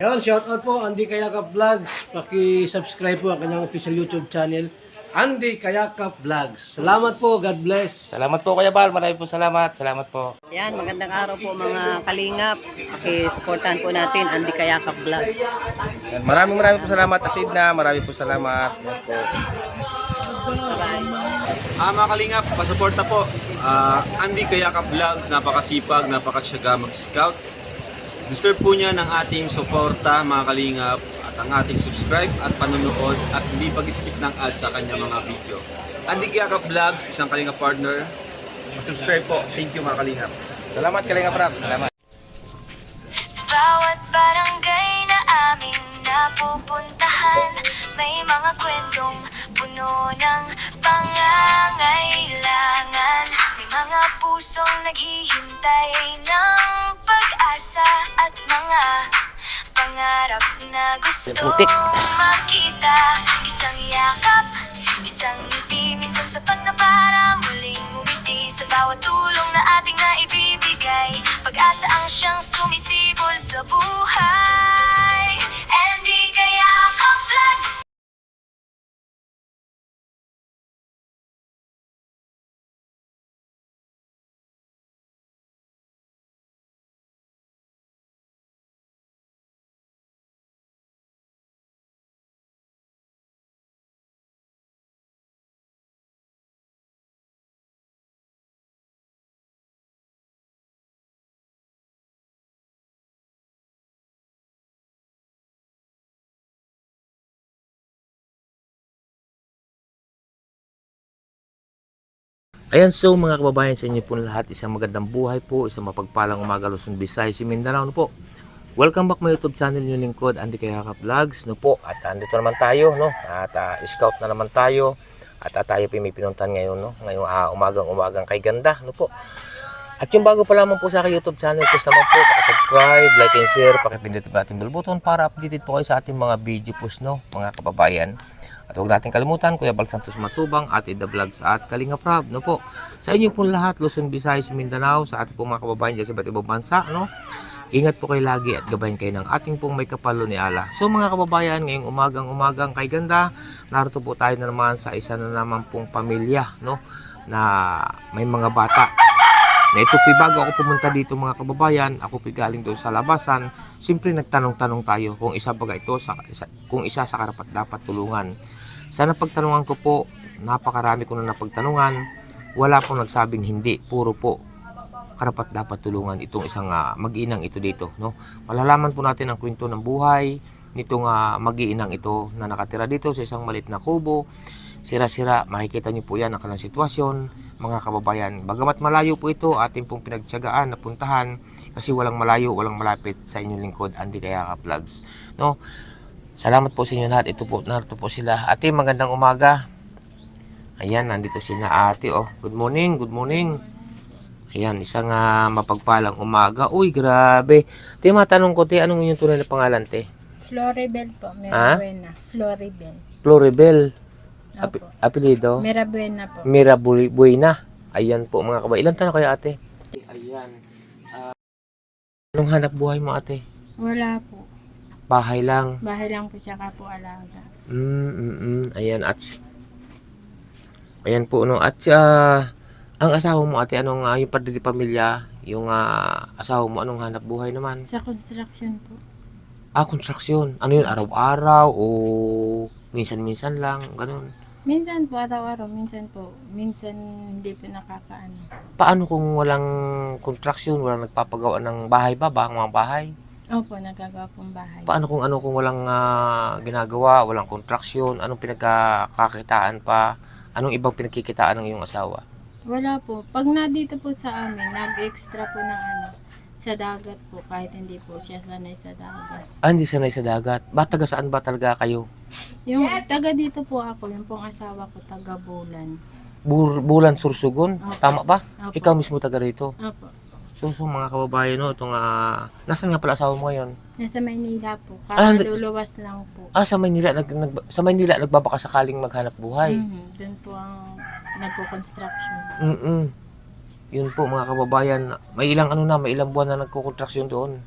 Ayun, shoutout po Andy Kayakap Vlogs. Paki-subscribe po ang kanyang official YouTube channel, Andy Kayakap Vlogs. Salamat po, God bless. Salamat po Kuya Bal, maraming po salamat. Salamat po. Yan, magandang araw po mga kalingap. Paki-supportahan po natin Andy Kayakap Vlogs. Yan, maraming po salamat Atid na, maraming po salamat. Yan po. Mga kalingap, pasuporta po. Andy Kayakap Vlogs, napakasipag, napakasyaga mag-scout. Deserve po niya ng ating suporta mga kalingap at ang ating subscribe at panonood at hindi pag-skip ng ads sa kanya mga video. Andy Kayakap Vlogs, isang kalingap partner. Subscribe po. Thank you mga kalingap. Salamat Kalinga Prab, salamat. Sa bawat barangay na aming napupuntahan, may mga kwentong puno ng pangangailangan. May mga pusong naghihintay ng pag-asa at mga pangarap na gusto makita. Isang yakap, isang ngiti, minsan sapat na para muling umiti. Sa bawat tulong na ating naibibigay, pag-asa ang siyang sumisibol sa buhay. Andy Kayakap Vlogs. Ayan, so mga kababayan sa inyo po lahat, isang magandang buhay po, isang mapagpalang umaga Luzon, Visayas, Mindanao no po. Welcome back my YouTube channel, yung lingkod Andy Kayakap Vlogs no po. At andito naman tayo no. At scout na naman tayo. At tayo may pinuntahan ngayon no. Ngayong umagang kay ganda no po. At yung bago pa lamang po sa aking YouTube channel, please naman po paki-subscribe, like and share, paki-pindutin po natin bell button para updated po kayo sa ating mga video post no, mga kababayan. At huwag natin kalimutan, Kuya Bal Santos Matubang, Atid the Vlogs at Kalinga Prab, no po. Sa inyo po lahat, Luzon, Visayas, Mindanao, sa ating pong mga kababayan dyan sa iba't ibang bansa, no. Ingat po kayo lagi at gabayan kayo ng ating pong may kapalo ni Allah. So mga kababayan, ngayong umagang kay ganda, narito po tayo na naman sa isa na naman pong pamilya, no, na may mga bata. Na ito po, bago ako pumunta dito mga kababayan, ako po galing doon sa labasan, siyempre nagtanong-tanong tayo kung isa baga ito, kung isa sa karapat dapat tulungan. Sana pagtanungan ko po, napakarami ko na napagtanungan, wala pong nagsabing hindi, puro po karapat dapat tulungan itong isang mag-inang ito dito. No? Malalaman po natin ang kwento ng buhay nitong mag-iinang ito na nakatira dito sa isang malit na kubo. Sira-sira, makikita niyo po yan ang kanilang sitwasyon, mga kababayan. Bagamat malayo po ito, ating pong pinagtiyagaan na puntahan kasi walang malayo, walang malapit sa inyong lingkod, Andy Kayakap Vlogs. No? Salamat po sa inyo lahat. Ito po, narito po sila. Ate, magandang umaga. Ayan, nandito sila ate. Oh, good morning, good morning. Ayan, isang mapagpalang umaga. Uy, grabe. Te, matanong ko, te, anong inyong tunay na pangalan, te? Floribel po, Mirabuena. Floribel. Floribel. Opo. Apelido? Mirabuena po. Mirabuena. Ayan po, mga kababayan. Ilan taon kayo, ate? Ayan. Anong hanap buhay mo, ate? Wala po. Bahay lang. Bahay lang po siya po alaga. Ayan, at ayan po, no. At ang asawa mo, ate, anong yung pamilya, yung asawa mo, anong hanap buhay naman? Sa construction po. Construction. Ano yun, araw-araw o minsan-minsan lang, ganun? Minsan po, araw-araw. Minsan hindi po nakakaano. Paano kung walang construction, walang nagpapagawa ng bahay ba, mga bahay? Opo, nagagawa pong bahay. Paano kung walang ginagawa, walang construction, anong pinagkakakitaan pa? Anong ibang pinagkikitaan ng iyong asawa? Wala po. Pag dito po sa amin, nag-extra po ng sa dagat po, kahit hindi po siya sanay sa dagat. Hindi sanay sa dagat. Taga saan ba talaga kayo? Yung taga dito po ako, yung pong asawa ko, taga Bulan. Bulan Sursugon? Opo. Tama ba? Opo. Ikaw mismo taga rito? Opo. So mga kababayan, no, itong nasaan nga pala asawa mo ngayon? Nasa Maynila po. Luluwas lang po. Sa Maynila, sa Maynila nagbabaka sakaling maghanap buhay. Doon po ang nagko-construction. Yun po mga kababayan, may ilang buwan na nagko-construction doon.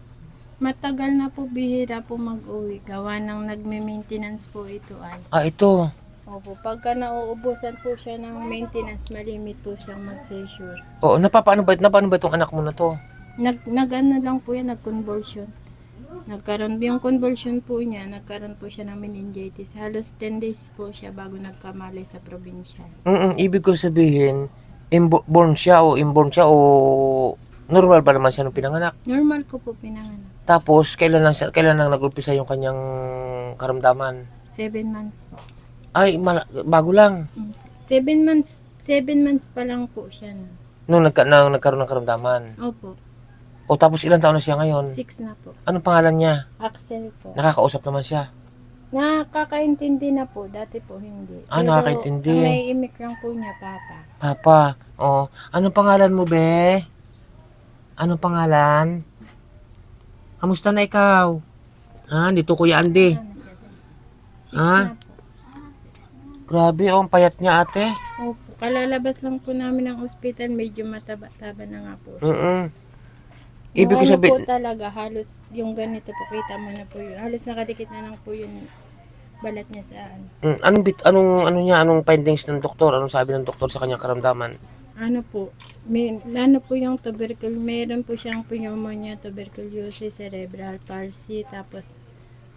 Matagal na po bihira po mag-uwi. Gawa ng nagme-maintenance po ito ay. Ito. Opo, pagka nauubusan po siya ng maintenance, malimit po siyang mag-seizure. Oo, napaano ba itong anak mo na to? Nag-ano lang po yan, nag-convulsion. Nagkaroon, yung convulsion po niya, nagkaroon po siya ng meningitis. Halos 10 days po siya bago nagkamalay sa probinsya. Ibig ko sabihin, inborn siya o normal ba naman siya nung pinanganak? Normal ko po pinanganak. Tapos, kailan lang nag-umpisa yung kanyang karamdaman? 7 months po. Ay, bago lang. 7 months pa lang po siya na. Nung nagkaroon ng karamdaman. Opo, O tapos ilang taon na siya ngayon? 6 na po. Anong pangalan niya? Axel po. Nakakausap naman siya. Nakakaintindi na po, dati po hindi. Nakakaintindi. Ang naiimik lang po niya, Papa. Papa, anong pangalan mo, be? Anong pangalan? Kamusta na ikaw? Dito Kuya Andy. 6 Ha? na po. Grabe, ang payat niya, ate. Opo, kalalabas lang po namin ng ospital, medyo mataba-taba na nga po siya. Ibig ko Yung ano sabihin, po talaga, halos yung ganito po, kita mo na po yun. Halos nakadikit na lang po yun balat niya sa ano. anong findings ng doktor? Anong sabi ng doktor sa kanyang karamdaman? Ano po, yung meron po siyang pneumonia, tuberculosis, cerebral palsy, tapos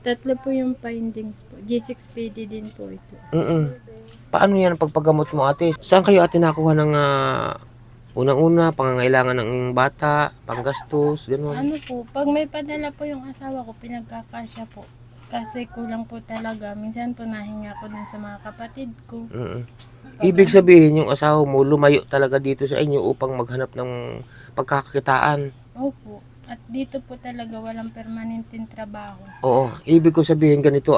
3 po yung findings po. G6PD din po ito. Paano yan ang pagpagamot mo, ate? Saan kayo, ate, nakuha ng unang-una, pangangailangan ng bata, panggastos, gano'n? Ano po, pag may padala po yung asawa ko, pinagkakasya po. Kasi kulang po talaga. Minsan po nahinga ko din sa mga kapatid ko. Ibig sabihin, yung asawa mo lumayo talaga dito sa inyo upang maghanap ng pagkakakitaan. Opo. At dito po talaga walang permanenteng trabaho. Oo, ibig ko sabihin ganito,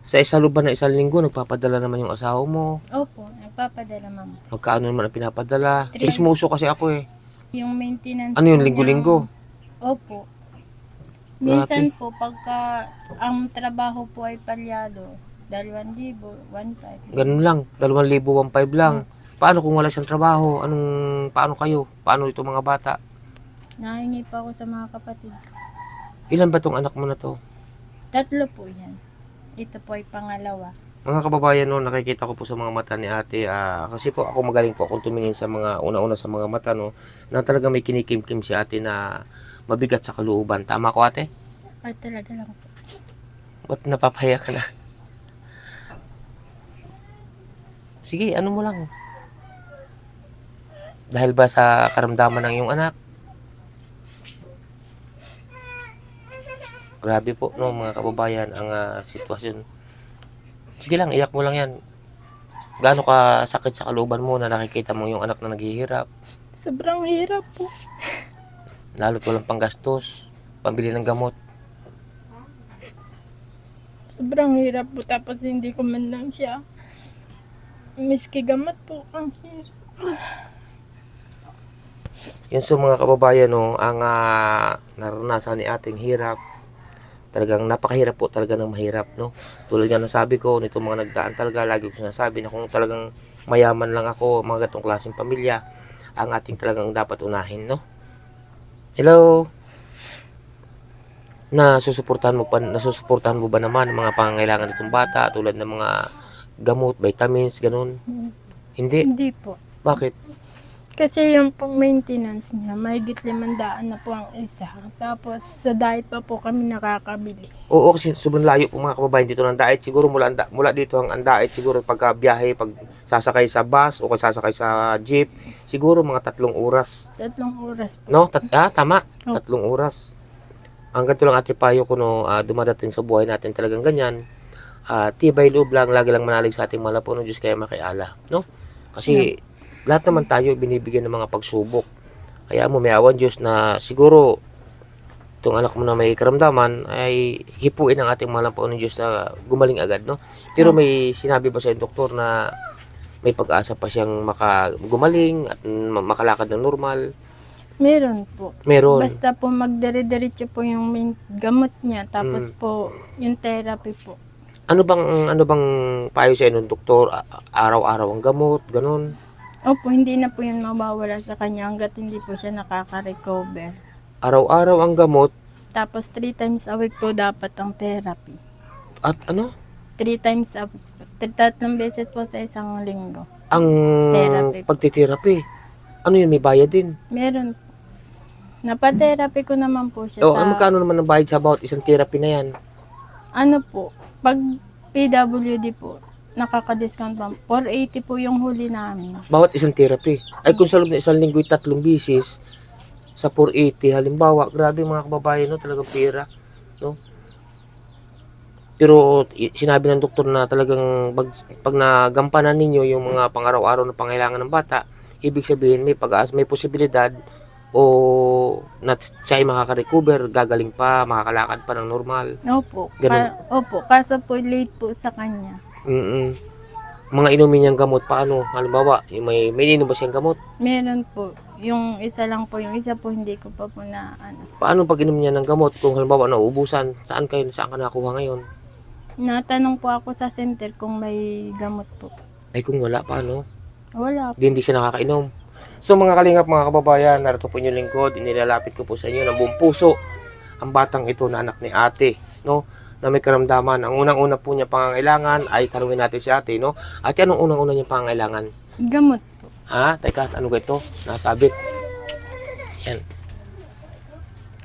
sa isa loob na isang linggo, nagpapadala naman yung asawa mo. Opo, nagpapadala ma'am. Magkaano naman ang pinapadala? Sismuso kasi ako eh. Yung maintenance Ano yun, po linggo-linggo? niya- Opo. Minsan po, pagka ang trabaho po ay palyado, 2,000, 1,500. Ganun lang, 2,000, 1,500 lang. Paano kung wala siyang trabaho? Paano kayo? Paano itong mga bata? Nahingi pa ako sa mga kapatid ko. Ilan ba tong anak mo na to? 3 po yan. Ito po ay pangalawa. Mga kababayan, no, nakikita ko po sa mga mata ni ate, kasi po ako magaling po akong tumingin sa mga una-una sa mga mata, no, na talaga may kinikim-kim si ate na mabigat sa kalooban. Tama ko, ate? Ay talaga lang po. Ba't napapaya ka na? Sige, ano mo lang. Dahil ba sa karamdaman ng iyong anak? Grabe po, no, mga kababayan, ang sitwasyon. Sige lang, iyak mo lang yan. Gaano ka sakit sa kalooban mo na nakikita mo yung anak na naghihirap? Sobrang hirap po. Lalo't walang panggastos, pambili ng gamot. Sobrang hirap po. Tapos hindi ko man lang siya. Miski gamot po. Ang hirap. Yun so mga kababayan, no, ang naranasan ni ating hirap. Talagang napakahirap po talaga ng mahirap, no. Tulad nga ng sabi ko, nito mga nagdaan talaga, lagi ko sinasabi na kung talagang mayaman lang ako, mga gatong klaseng pamilya, ang ating talagang dapat unahin, no. Hello? Nasusuportahan mo ba naman ang mga pangangailangan nitong bata, tulad ng mga gamot, vitamins, ganun? Hindi? Hindi po. Bakit? Kasi yung pong maintenance niya, mahigit 500 na po ang isa. Tapos sa diet pa po kami nakakabili. Oo, kasi sobrang layo po mga kababayan dito ng Daet. Siguro mula dito ang Daet, siguro pagka biyahe, pag sasakay sa bus o kung sasakay sa jeep, siguro mga 3 oras. 3 oras po. No? Tama. Oh. 3 oras. Ang ganito lang ate payo ko, no, dumadating sa buhay natin talagang ganyan. Tibay loob lang, lagi lang manalig sa ating malapo ng Diyos kaya makiala. No? Kasi lahat naman tayo binibigyan ng mga pagsubok. Kaya mo may awan Diyos na siguro itong anak mo na may karamdaman ay hipuin ang ating mahal ng Diyos na gumaling agad, no? Pero may sinabi ba sa doktor na may pag-asa pa siyang gumaling at makalakad ng normal? Meron po. Meron. Basta po magdire-diretso po yung gamot niya. Tapos po yung therapy po. Ano bang payo sa inyo ng doktor? Araw-araw ang gamot, ganun? Opo, hindi na po yun mawawala sa kanya hanggat hindi po siya nakaka-recover. Araw-araw ang gamot, Tapos 3 times a week po dapat ang therapy. At ano? 3 times a week. 3 beses po sa isang linggo. Ang Therapy. pagtitherapy. Ano yun, may bayad din. Meron po. Napa-therapy ko naman po siya O, sa... magkano naman ang bayad sa bawat isang therapy na yan? Ano po, pag PWD po, nakaka-discount pa. 480 po yung huli namin. Bawat isang therapy. Ay kung sa loob ng isang linggo 3 bisis, sa 480, halimbawa, grabe mga kababayan, no? Talagang pera. No? Pero sinabi ng doktor na talagang pag nagampanan ninyo yung mga pang-araw-araw na pangailangan ng bata, ibig sabihin may posibilidad o na siya ay makaka-recover, gagaling pa, makakalakad pa ng normal. Opo. Ganun. Opo, kaso po late po sa kanya. Mga inumin niyang gamot, paano? Halimbawa, yung may ininom ba siyang gamot? Meron po. Yung isa lang po, yung isa po hindi ko pa po na ano. Paano pag inom niya ng gamot? Kung halimbawa nauubusan, saan ka nakuha ngayon? Natanong po ako sa center kung may gamot po. Ay kung wala, paano? Wala po. Hindi siya nakakainom. So mga kalingap, mga kababayan, narito po inyong lingkod, inilalapit ko po sa inyo ng buong puso ang batang ito na anak ni ate, no? Na may karamdaman. Ang unang-una po niya pangangailangan ay tanungin natin si ate, no? Ate, anong unang-una niya pangangailangan? Gamot po. Ha? Teka, ano ba ito? Nasabit. Yan.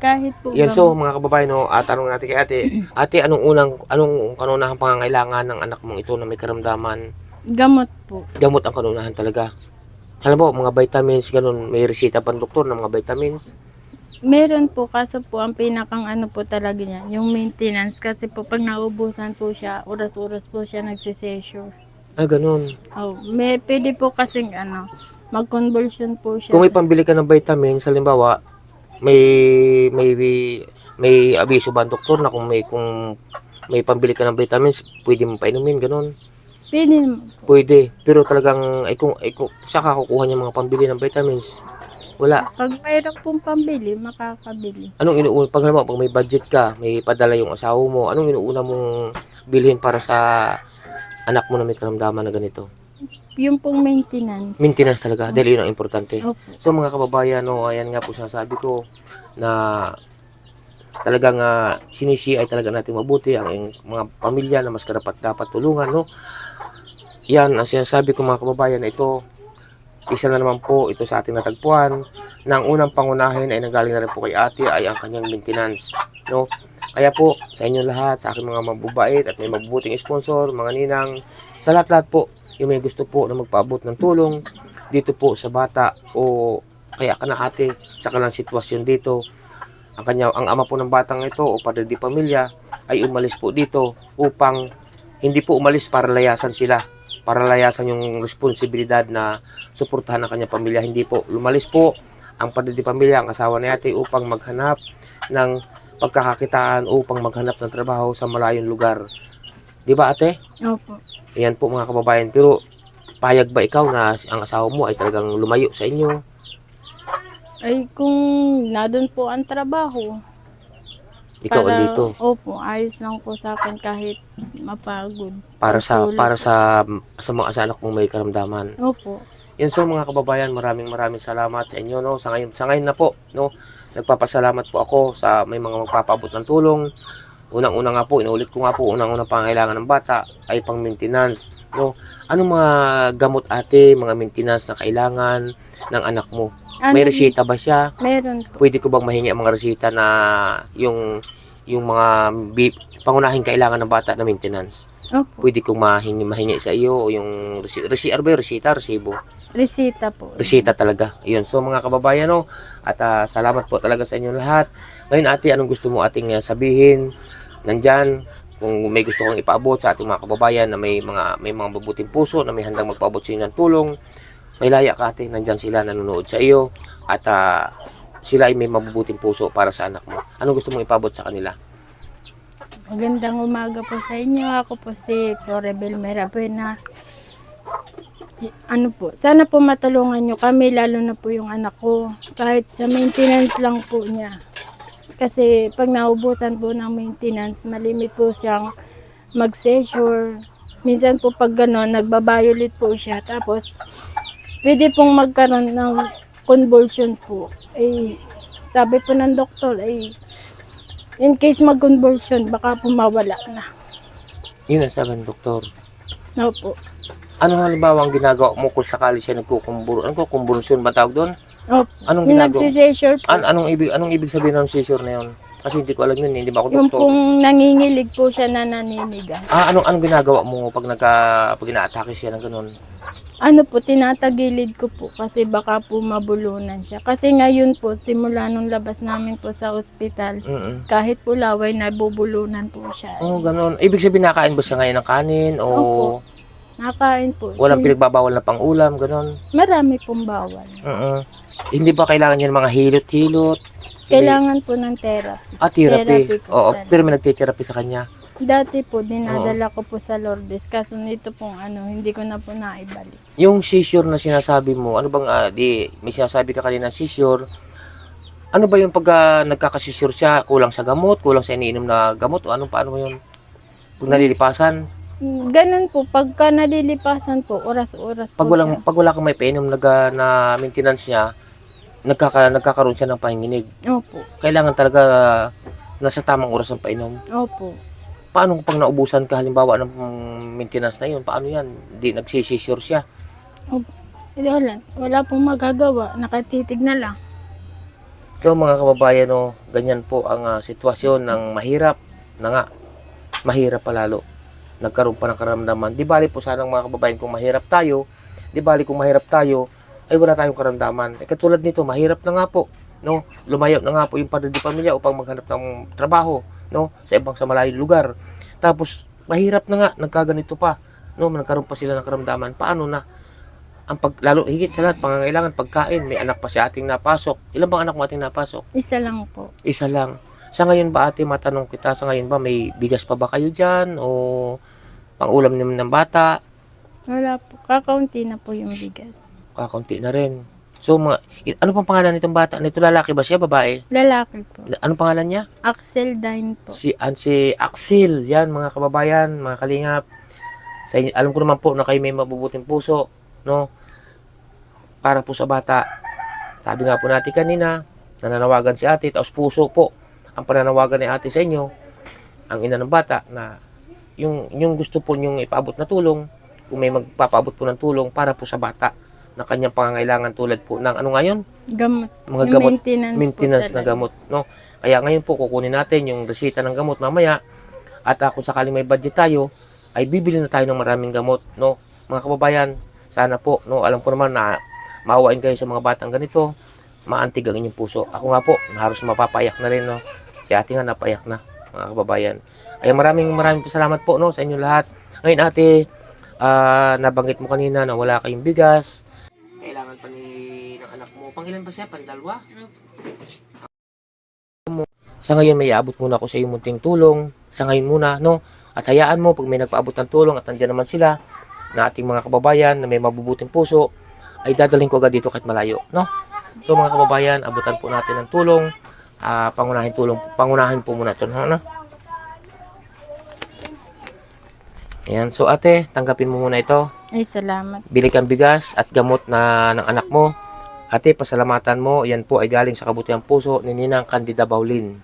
Kahit po Yan, gamot. so mga kababayan, no, tanong natin kay ate. Ate, anong kanunahang pangangailangan ng anak mong ito na may karamdaman? Gamot po. Gamot ang kanunahan talaga. Alam mo, mga vitamins, ganun, may resita pa ng doktor ng mga vitamins. Meron po, kaso po ang pinakang ano po talaga niya, yung maintenance. Kasi po pag naubusan po siya, oras-oras po siya nagsisesure. Ah, ganun. Oh, pwede po kasing ano, mag-convulsion po siya. Kung may pambili ka ng vitamins, halimbawa, may abiso ba ang doktor na kung may pambili ka ng vitamins, pwede mo painumin, ganun. Pwede naman po. Pwede, pero talagang kung saka kukuha niya mga pambili ng vitamins. Wala. Pag mayroon pong pambili, makakabili. Anong inuuna pag may budget ka, may padala yung asawa mo, anong inuuna mong bilhin para sa anak mo na may karamdaman na ganito? Yung pong maintenance. Maintenance talaga, dahil yun ang importante. Opo. So mga kababayan, no, ayan nga po sasabi ko na talagang sinisi ay talaga natin mabuti ang mga pamilya na mas dapat tulungan, no. Yan ang sinasabi ko mga kababayan na ito. Isa na naman po ito sa ating natagpuan na ang unang pangunahin ay nanggaling na rin po kay ate ay ang kanyang maintenance, no. Kaya po sa inyo lahat, sa aking mga mabubait at may mabubuting sponsor, mga ninang, sa lahat-lahat po yung may gusto po na magpaabot ng tulong dito po sa bata o kaya ka na ate sa kanilang sitwasyon dito, ang ama po ng batang ito o padre di pamilya ay umalis po dito upang hindi po umalis para layasan sila, para layasan yung responsibilidad na suportahan ang kanyang pamilya. Hindi po, lumalis po ang padre di pamilya, ang asawa ni ate upang maghanap ng pagkakakitaan, upang maghanap ng trabaho sa malayong lugar. Di ba ate? Opo. Ayan po mga kababayan. Pero payag ba ikaw na ang asawa mo ay talagang lumayo sa inyo? Ay, kung nadun po ang trabaho. Ikaw andito. Opo, ayos lang po sa akin kahit mapagod. Para sa Pagsulit. mga anak mong may karamdaman. Opo. Yan, so mga kababayan, maraming salamat sa inyo, no. Sa ngayon na po, no. Nagpapasalamat po ako sa may mga magpapaabot ng tulong. Unang-una nga po, inuulit ko nga po, unang-unang pangailangan ng bata ay pang maintenance, no. Anong mga gamot ate, mga maintenance na kailangan ng anak mo? May resita ba siya? Meron po. Pwede ko bang mahingi ang mga resita na yung mga pangunahing kailangan ng bata na maintenance? Opo. Pwede kong mahingi sa iyo o yung resita, resibo? Resita po. Resita talaga. Yun. So mga kababayan, no, at salamat po talaga sa inyo lahat. Ngayon ate, anong gusto mo ating sabihin? Nandyan, kung may gusto kong ipaabot sa ating mga kababayan na may mga mabuting puso na may handang magpaabot sa inyo ng tulong, may laya ka ate, nandyan sila nanonood sa iyo at sila ay may mabubuting puso para sa anak mo. Anong gusto mong ipaabot sa kanila? Magandang umaga po sa inyo. Ako po si Florebel Merapena. Ano po, sana po matulungan nyo kami, lalo na po yung anak ko. Kahit sa maintenance lang po niya. Kasi pag naubusan po ng maintenance, malimit po siyang mag-seizure. Minsan po pag gano'n, nagbabiolate po siya. Tapos, pwede pong magkaroon ng convulsion po. Sabi po ng doktor, In case mag-convulsion, baka po mawala na. Yun ang sabi ng doktor. Opo. Ano halimbawa ang ginagawa mo kung sakali siya nagkukumbulsyon ba tawag doon? Opo. Anong Yung ginagawa? nagsisessure po. Anong ibig sabihin ng seizure na yun? Kasi hindi ko alam yun, hindi ba ako Yung doktor? pong nangingilig po siya na naninigas. Anong ginagawa mo pag pag ina-atake siya ng ganun? Ano po, tinatagilid ko po kasi baka po mabulunan siya. Kasi ngayon po, simula nung labas namin po sa ospital, Mm. kahit po laway, nabubulunan po siya. Oh, ganun. Ibig sabihin nakain ba siya ngayon ng kanin o Opo. Nakain po. walang pinagbabawal na pang-ulam, ganun? Marami pong bawal. Hindi ba kailangan niya ng mga hilot-hilot? Kailangan po ng therapy. Therapy. Therapy po Oo, talaga. pero may nagtitherapy sa kanya. Dati po, dinadala ko po sa Lourdes. Kaso nito pong hindi ko na po naibalik. Yung seizure na sinasabi mo, ano bang, may sinasabi ka kanina seizure, ano ba yung pag nagkaka-seizure siya? Kulang sa gamot? Kulang sa iniinom na gamot? O paano mo yun? Pag nalilipasan? Ganun po, pagka nalilipasan po, oras-oras po siya. Pag wala kang may painom na maintenance niya, nagkakaroon siya ng panginginig. Opo. Kailangan talaga nasa tamang oras ang painom. Opo. Paano kung pag naubusan ka halimbawa ng maintenance na yun? Paano yan? Hindi nagsisisure siya. Wala pong magagawa. Nakatitig na lang. So mga kababayan, ganyan po ang sitwasyon ng mahirap na nga. Mahirap pa lalo. Nagkaroon pa ng karamdaman. Di bali po sanang mga kababayan kung mahirap tayo, ay wala tayong karamdaman. Katulad nito, mahirap na nga po. No? Lumayo na nga po yung padre de pamilya upang maghanap ng trabaho, no? Sa malayong lugar. Tapos mahirap na nga, nagkaganito pa, no? Nagkaroon pa sila ng karamdaman. Paano na? Lalo higit sa lahat, pangangailangan pagkain. May anak pa si ating napasok. Ilan bang anak mo ating napasok? Isa lang po. Isa lang. Sa ngayon ba ate, matanong kita, sa ngayon ba may bigas pa ba kayo dyan? O pang-ulam naman ng bata? Wala po. Kakaunti na po yung bigas. Kakunti na rin. So, ano pang pangalan nitong bata? Nito lalaki ba siya, babae? Lalaki po. Anong pangalan niya? Axel Dine po. Si Axel. Yan, mga kababayan, mga kalingap. Alam ko naman po na kayo may mabubuting puso, no? Para po sa bata. Sabi nga po natin kanina, nananawagan si ate, taos puso po ang pananawagan ni ate sa inyo, ang ina ng bata, na yung gusto po nyong ipaabot na tulong, kung may magpapaabot po ng tulong para po sa bata na kanyang pangangailangan tulad po ng ano ngayon? Gamot. Mga Yung gamot, maintenance po na talaga. gamot, no? Kaya ngayon po kukunin natin yung resita ng gamot mamaya, at kung sakaling may budget tayo, ay bibili na tayo ng maraming gamot, no? Mga kababayan, sana po, no? Alam ko naman na maawain kayo sa mga batang ganito, maantig ang inyong puso. Ako nga po, halos mapapayak na rin, no? Si ate nga napayak na, mga kababayan. Kaya maraming salamat po, no, sa inyo lahat. Ngayon ate, nabanggit mo kanina na wala kayong bigas. Kailangan pa ng anak mo. Pangilan ba siya? Pandalwa? Sa ngayon may aabot muna ako sa iyong munting tulong. Sa ngayon muna, no? At hayaan mo pag may nagpaabot ng tulong at nandiyan naman sila na ating mga kababayan na may mabubuting puso, ay dadalhin ko agad dito kahit malayo, no? So mga kababayan, abutan po natin ng tulong. Pangunahin po muna ito, no? Ayan, so ate, tanggapin mo muna ito. Ay, salamat. Bili kang bigas at gamot ng anak mo. Ate, pasalamatan mo. Yan po ay galing sa kabutihang puso ni Ninang Candida Baulin.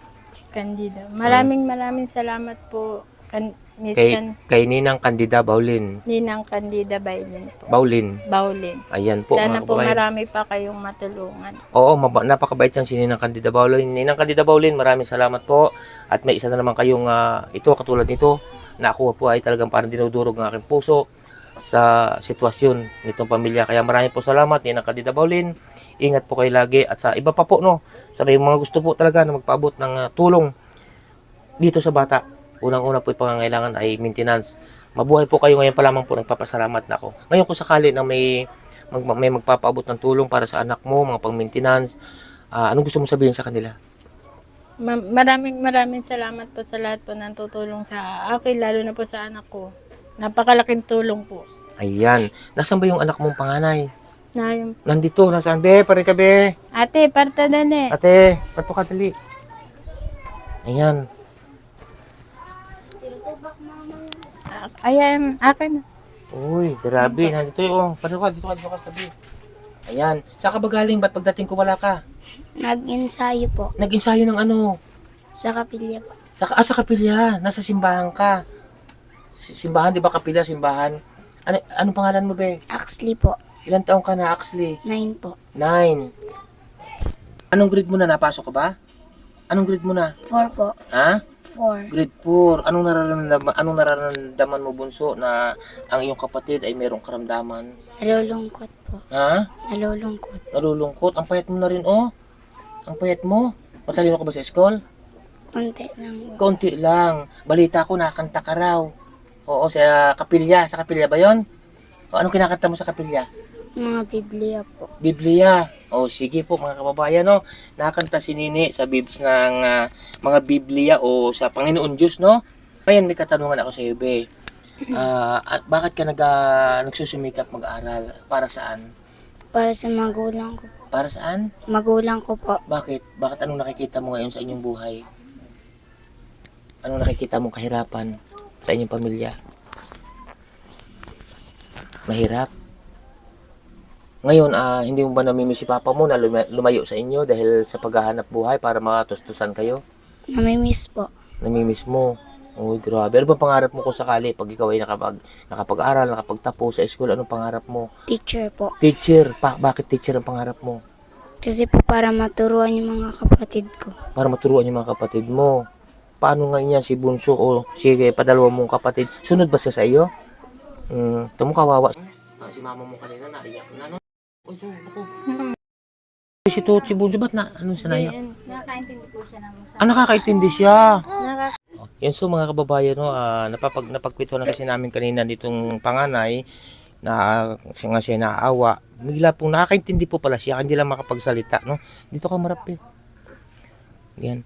Candida. Maraming salamat po. Miss Kay Ninang Candida Baulin. Ninang Candida Baulin po. Baulin. Ayan po, Sana mga po kababayan. marami pa kayong matulungan. Oo, napakabait yan si Ninang Candida Baulin. Ninang Candida Baulin, maraming salamat po. At may isa na naman kayong ito, katulad nito, na ako po ay talagang parang dinudurog ng aking puso sa sitwasyon nitong pamilya. Kaya maraming po salamat, Ninang Candida Baulin. Ingat po kayo lagi. At sa iba pa po, no, sa may mga gusto po talaga na magpaabot ng tulong dito sa bata. Unang-una po yung pangangailangan ay maintenance. Mabuhay po kayo ngayon pa lamang po, nagpapasalamat na ako. Ngayon kung sakali na may magpapaabot ng tulong para sa anak mo, mga pang-maintenance, anong gusto mong sabihin sa kanila? Maraming salamat po sa lahat po ng tutulong sa akin, lalo na po sa anak ko. Napakalaking tulong po. Ayan. Nasaan ba yung anak mong panganay? Na yung, Nandito. Nasaan? Be, pare ka, be. ate, parta na eh. Ate, pato ka dali. Ayan. Ayan, akin. Uy, grabe. Nandito yung, dito ka, tabi. Ayan. Saan ka ba galing? Ba't pagdating ko wala ka? Nag-ensayo po. Nag-ensayo ng ano? Sa kapilya po. Sa kapilya, nasa simbahan ka. Simbahan, di ba kapilya, simbahan? Anong pangalan mo, be? Axley po. Ilan taong ka na, Axley? 9 po. 9. Anong grade mo na? Napasok ka ba? Anong grade mo na? 4 po. Ha? 4. Grade 4. Anong nararamdaman mo, bunso, na ang iyong kapatid ay mayroong karamdaman? Nalulungkot po. Ha? Nalulungkot. Nalulungkot. Ang payat mo na rin, oh. Ang payat mo. Matalino ka ba sa school? Konti lang po. Konti lang. Balita ko, nakakanta ka raw. Oo, sa kapilya. Sa kapilya ba yon? O, anong kinakanta mo sa kapilya? Mga Biblia po. Biblia. O, sige po mga kababayan, no? Nakakanta si Nini sa bibs ng mga Biblia o sa Panginoon Diyos, no? Ngayon, may katanungan ako sa iyo, be. Bakit ka nagsusumikap mag-aral? Para saan? Para sa magulang ko po. Para saan? Magulang ko po. Bakit? Bakit anong nakikita mo ngayon sa inyong buhay? Anong nakikita mong kahirapan sa inyong pamilya? Mahirap. Ngayon, hindi mo ba namimiss si papa mo na lumayo sa inyo dahil sa paghahanap buhay para matustusan kayo? Namimiss po. Namimiss mo. Uy, grabe. Ano ba pangarap mo kung sakali pag ikaw ay nakapag-aral, nakapagtapos sa school, anong pangarap mo? Teacher po. Teacher. Bakit teacher ang pangarap mo? Kasi po para maturuan yung mga kapatid ko. Para maturuan yung mga kapatid mo. Paano ngayon yan si Bunso o si padalwa mong kapatid? Sunod ba siya sa iyo? Tamo kawawa. Si mama mo kanina naiyak na, no? Uy, ako. Si Bunso, ba't ano siya naiyak? Nakakaintindi po siya ng musa. Nakakaintindi siya. Yan, so mga kababayan, no, napagkwentuhan na kasi namin kanina nitong panganay na siya naaawa. Bigla pong nakakaintindi po pala siya, hindi lang makapagsalita, no? Dito ka marap eh. Yan.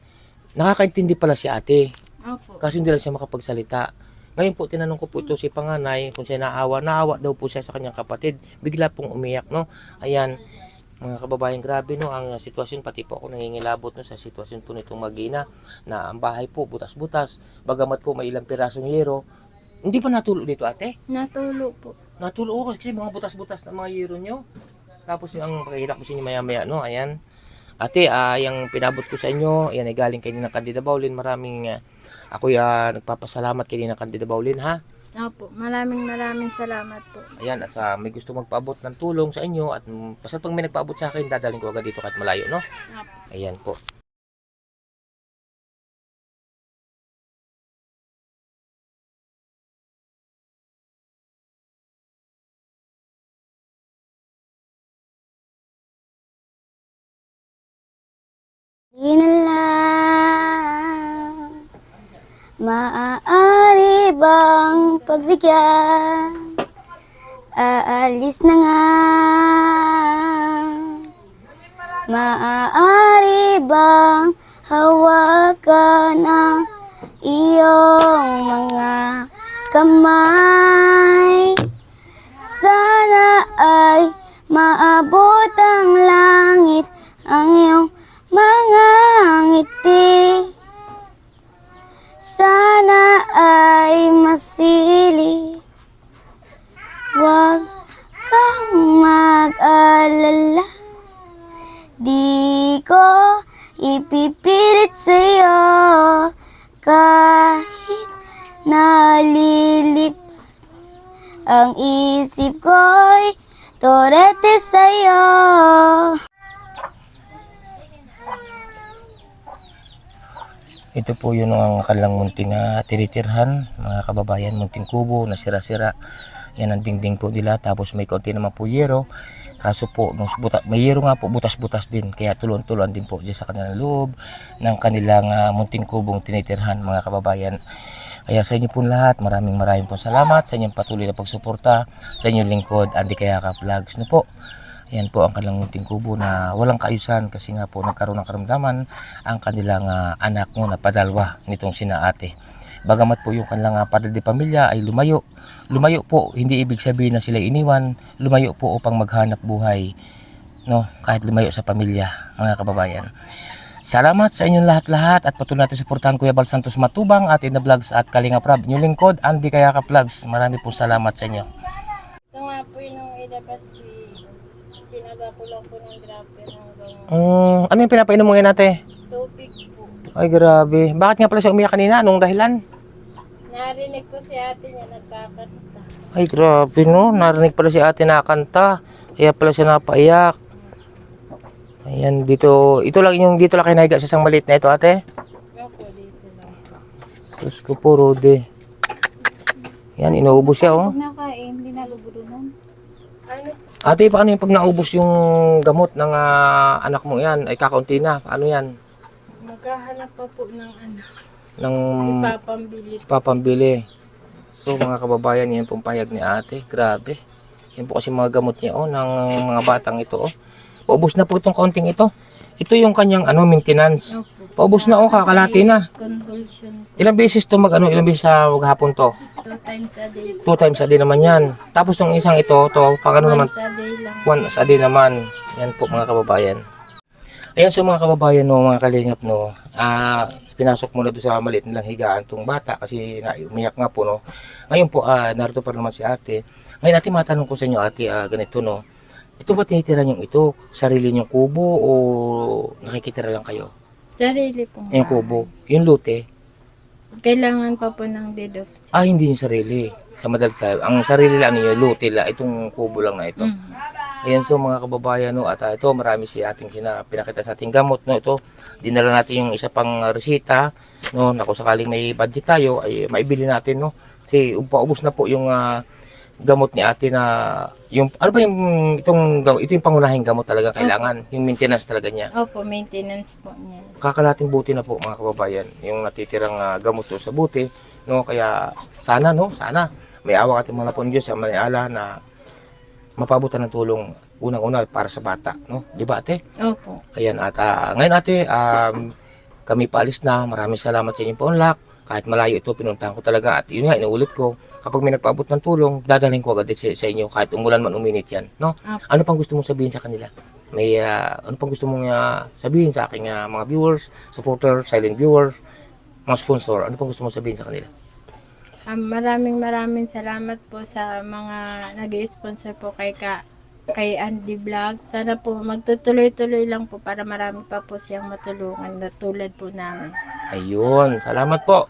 Nakakaintindi pala si ate. Opo. Kasi hindi lang siya makapagsalita. Ngayon po, tinanong ko po ito si panganay kung siya naawa daw po siya sa kanyang kapatid. Bigla pong umiyak, no? Ayan, mga kababayan, grabe, no, ang sitwasyon, pati po ako nangingilabot, no, sa sitwasyon po nitong Magina, na ang bahay po, butas-butas, bagamat po may ilang pirasong yero. Hindi ba natulo dito, ate? Natulo po. Natulo ko kasi mga butas-butas na mga yero nyo. Tapos yung pakikita ko sa inyo maya-maya, no, ayan. Ate, yung pinabot ko sa inyo, ayan ay galing kayo ng Candida Baulin. Maraming, ako nagpapasalamat kayo ng Candida Baulin, ha? Opo. Maraming salamat po. Ayan, at may gusto magpaabot ng tulong sa inyo, at basta pag may nagpaabot sa akin, dadaling ko agad dito kahit malayo, no? Opo. Ayan po. Di na lang maaari bang pagbigyan? Aalis na nga. Maaari bang hawakan ang iyong mga kamay? Sana ay maabot ang langit ang iyong mga ngiti. Sana ay masili. Huwag kang mag-alala. Di ko ipipilit sa'yo kahit nalilipad ang isip ko'y torete sa'yo. Ito po yun ang kanilang munting tinitirhan, mga kababayan, munting kubo na sira-sira. Yan ang dingding po nila, tapos may konti naman po yero. Kaso po, may yero nga po, butas-butas din. Kaya tulon-tulon din po dyan sa kanilang loob ng kanilang munting kubong tinitirhan, mga kababayan. Kaya sa inyo po lahat, maraming po salamat sa inyong patuloy na pagsuporta sa inyong lingkod, Andy Kayaka Vlogs, no po. Ayan po ang kanilang munting kubo na walang kaayusan kasi nga po nagkaroon ng karamdaman ang kanilang anak mo na padalwa nitong sina ate. Bagamat po yung kanilang padre de pamilya ay lumayo. Lumayo po, hindi ibig sabihin na sila iniwan. Lumayo po upang maghanap buhay, no? Kahit lumayo sa pamilya, mga kababayan. Salamat sa inyong lahat-lahat at patuloy natin suportahan Kuya Bal Santos Matubang, at Ina Vlogs at Kalinga Prab. Inyong lingkod, Andy Kayaka Vlogs. Marami pong salamat sa inyo. Ito nga po yung ilabas sinaga ko lang po ng dropper hanggang Ano yung pinapainom mo ngayon ate? tubig po. Ay, grabe. Bakit nga pala siya umiyak kanina? Anong dahilan? Narinig ko si ate niya nagkakanta. Ay, grabe, no? Narinig pala si ate nakanta. Kaya pala siya napaiyak. Ayan, dito. Ito lang yung dito lang kayo nahiga sa isang maliit na ito, ate. Opo, dito lang. Sus ko po, Rode. Yan, inuubos siya, oh. Nakain, hindi nagubudunan. Ano? Ate, paano yung pag naubos yung gamot ng anak mo yan? Ay, kakaunti na. Paano yan? Maghahanap pa po ng ano. Ng Ipapambili. papambili. So, mga kababayan, yan pong payag ni ate. Grabe. Yan po kasi mga gamot niya, oh, ng mga batang ito, oh. Paubos na po itong kaunting ito. Ito yung kanyang, maintenance. Opo. Paubos na, oh, kakalati na. Convulsion. Ilang beses to ilang beses sa maghapon to? 2 times a day. 2 times a day naman yan. Tapos yung isang ito, pag ano naman, Once a day lang. once a day naman. Yan po mga kababayan. Ayan so mga kababayan, no, mga kalingap, no. Pinasok muna doon sa maliit nilang higaan tong bata kasi umiyak nga po, no. Ngayon po, narito pa naman si ate. Ngayon ate, matanong ko sa inyo ate, ganito, no. Ito ba tinitira niyong ito? Sarili niyong kubo o nakikitira lang kayo? Sarili po. Yung kubo, yung lute. Kailangan pa po ng dedopsy. Hindi yung sarili. Sa madalas, ang sarili lang yung lute lang, itong kubo lang na ito. Ayan so mga kababayan, no, at ito marami si ating pinakita sa ating gamot, no. Ito, dinala natin yung isa pang resita, no, na kung sakaling may budget tayo ay maibili natin, no. Kasi paubos na po yung gamot ni ate na yung ano ba yung ito yung pangunahing gamot talaga kailangan, yung maintenance talaga niya. Opo, maintenance po niya. Kakalating buti na po mga kababayan yung natitirang gamot sa buti, no. Kaya sana, no, sana may awa ating mga Diyos sa maniala na mapabutan ng tulong unang-una para sa bata, no? Di ba ate? Opo. Ayan at ngayon ate, kami paalis na. Maraming salamat sa inyong paunlak. Kahit malayo ito, pinuntahan ko talaga at yun nga, inuulit ko. Kapag may nagpaabot ng tulong, dadalhin ko agad sa inyo kahit umulan man uminit yan, no? Opo. Ano pang gusto mong sabihin sa kanila? May ano pang gusto mong sabihin sa aking mga viewers, supporters, silent viewers, mga sponsor? Ano pang gusto mong sabihin sa kanila? Maraming salamat po sa mga nag-sponsor po kay Andy Vlog. Sana po magtutuloy-tuloy lang po para marami pa po siyang matulungan na tulad po namin. Ayun, salamat po.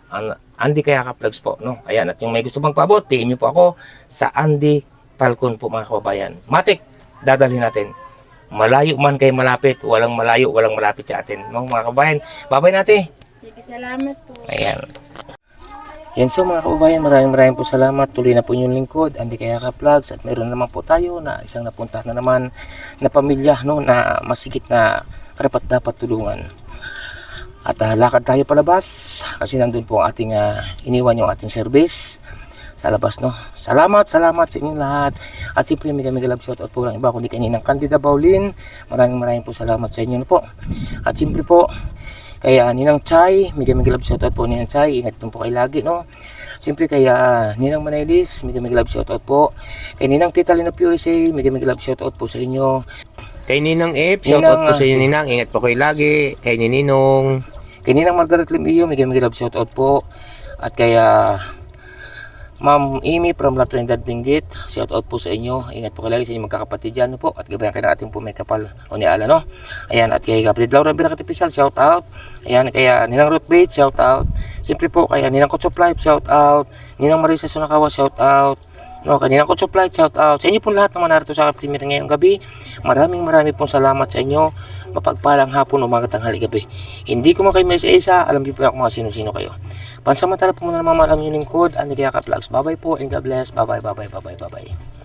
Andy Kayakap Vlogs po, no? Ayan, at yung may gusto pang paabot, PM niyo po ako sa Andy Falcon po mga kababayan. Matik, dadalhin natin. Malayo man kay malapit, walang malayo, walang malapit sa atin, no mga kababayan. Babay natin. Sige, salamat po. Ayan. Yan so mga kababayan, maraming po salamat. Tuloy na po yung lingkod, Andy Kayakap Vlogs, at meron naman po tayo na isang napunta na naman na pamilya, no, na masigit na karapat dapat tulungan. At lakad tayo palabas kasi nandun po ang ating iniwan yung ating service sa labas, no. Salamat sa inyong lahat. At siyempre may love shoutout po lang iba kundi kaninang Candida Baulin. Maraming po salamat sa inyo, no po. At siyempre po kaya Ninang Chay, may love shoutout po Ninang Chay. Ingat po kayo lagi, no. Siyempre kaya Ninang Manailis, may love shoutout po. Kay Ninang Tita Lina USA, may love shoutout po sa inyo. Kay Ninang F, shoutout po sa inyo Ninang. Ingat po kayo lagi. Kay Ninong. Kay Ninang Margaret Limio, may love shoutout po. At kaya Ma'am Amy from La Trinidad Benguet, shoutout po sa inyo. Ingat po kayo lagi sa inyong magkakapatid dyan, no po. At gabayan kayo natin po may kapal o ni Ala, no. Ayan, at kay kapatid Laura Binakatipisal, shoutout. Ayan, kaya Ninang Ruth Bates, shoutout. Siyempre po, kaya Ninang Kutsop Life, shoutout. Ninang Marisa Sunakawa, shoutout. No, kanina ko supply, shout out sa inyo po lahat ng mga narito sa aking premiere ngayong gabi. Maraming pong salamat sa inyo. Mapagpalang hapon, umaga, tanghali, gabi. Hindi ko makaimay sa isa, alam niyo po ako mga sino-sino kayo. Pansamantala po muna naman malam yung lingkod, Andy Kayakap Vlogs. Bye bye po and God bless. Bye bye.